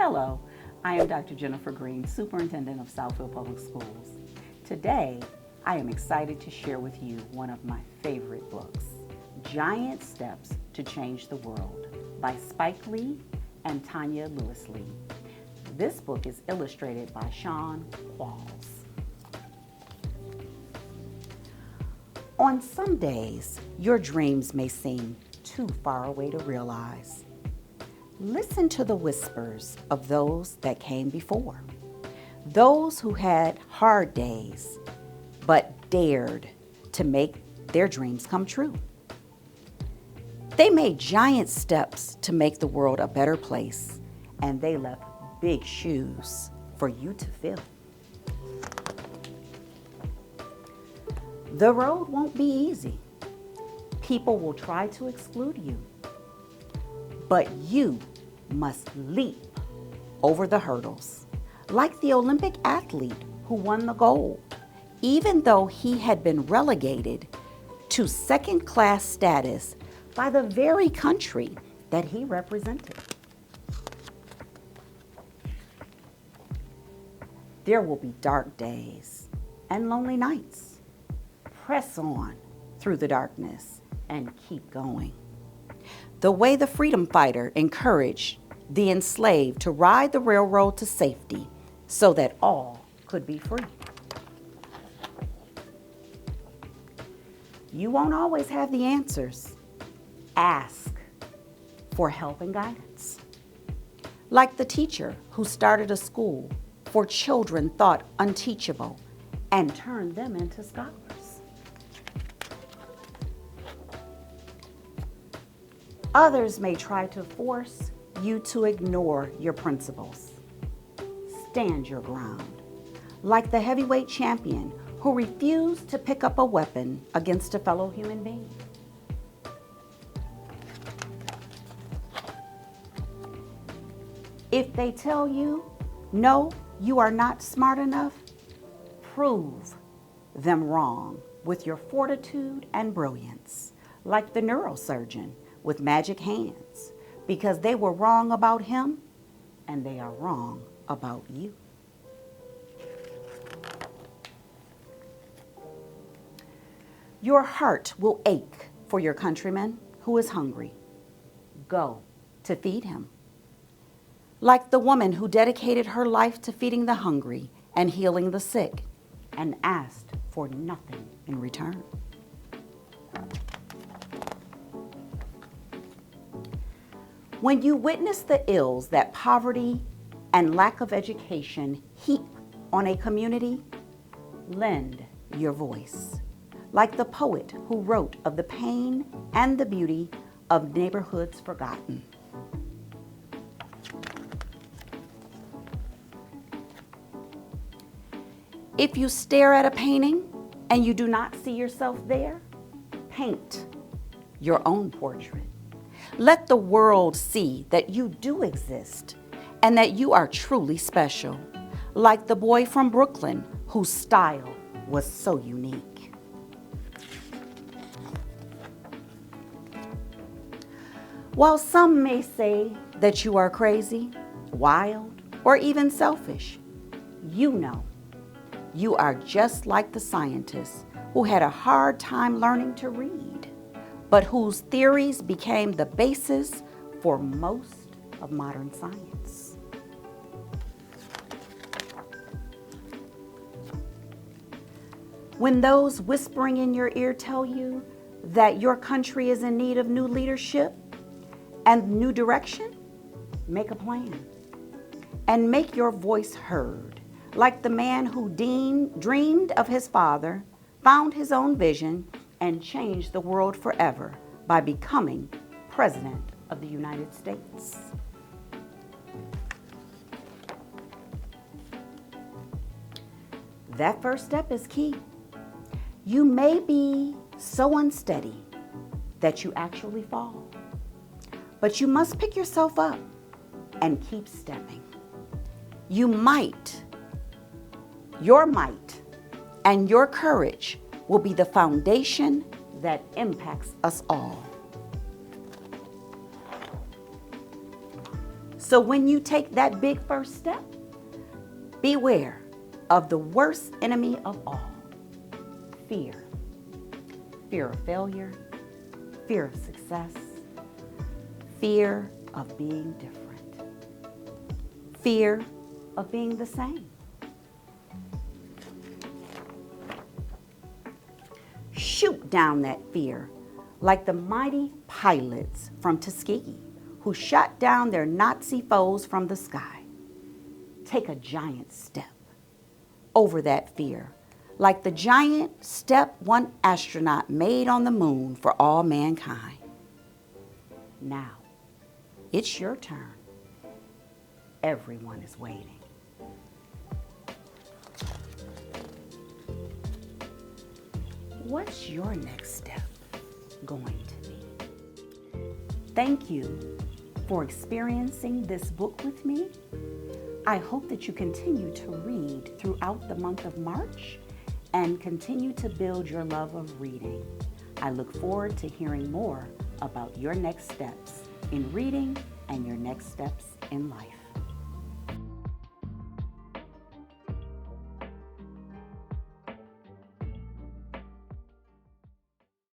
Hello, I am Dr. Jennifer Green, Superintendent of Southfield Public Schools. Today, I am excited to share with you one of my favorite books, Giant Steps to Change the World by Spike Lee and Tanya Lewis Lee. This book is illustrated by Sean Qualls. On some days, your dreams may seem too far away to realize. Listen to the whispers of those that came before, those who had hard days, but dared to make their dreams come true. They made giant steps to make the world a better place, and they left big shoes for you to fill. The road won't be easy. People will try to exclude you, but you must leap over the hurdles, like the Olympic athlete who won the gold, even though he had been relegated to second-class status by the very country that he represented. There will be dark days and lonely nights. Press on through the darkness and keep going. The way the freedom fighter encouraged the enslaved to ride the railroad to safety so that all could be free. You won't always have the answers. Ask for help and guidance. Like the teacher who started a school for children thought unteachable and turned them into scholars. Others may try to force you to ignore your principles. Stand your ground, like the heavyweight champion who refused to pick up a weapon against a fellow human being. If they tell you, no, you are not smart enough, prove them wrong with your fortitude and brilliance, like the neurosurgeon with magic hands, because they were wrong about him and they are wrong about you. Your heart will ache for your countryman who is hungry. Go to feed him. Like the woman who dedicated her life to feeding the hungry and healing the sick and asked for nothing in return. When you witness the ills that poverty and lack of education heap on a community, lend your voice, like the poet who wrote of the pain and the beauty of neighborhoods forgotten. If you stare at a painting and you do not see yourself there, paint your own portrait. Let the world see that you do exist and that you are truly special, like the boy from Brooklyn whose style was so unique. While some may say that you are crazy, wild, or even selfish, you know you are just like the scientists who had a hard time learning to read, but whose theories became the basis for most of modern science. When those whispering in your ear tell you that your country is in need of new leadership and new direction, make a plan and make your voice heard, like the man who dreamed of his father, found his own vision, and changed the world forever by becoming President of the United States. That first step is key. You may be so unsteady that you actually fall, but you must pick yourself up and keep stepping. Your might and your courage will be the foundation that impacts us all. So when you take that big first step, beware of the worst enemy of all, fear. Fear of failure, fear of success, fear of being different, fear of being the same. Shoot down that fear like the mighty pilots from Tuskegee who shot down their Nazi foes from the sky. Take a giant step over that fear, like the giant step one astronaut made on the moon for all mankind. Now, it's your turn. Everyone is waiting. What's your next step going to be? Thank you for experiencing this book with me. I hope that you continue to read throughout the month of March and continue to build your love of reading. I look forward to hearing more about your next steps in reading and your next steps in life.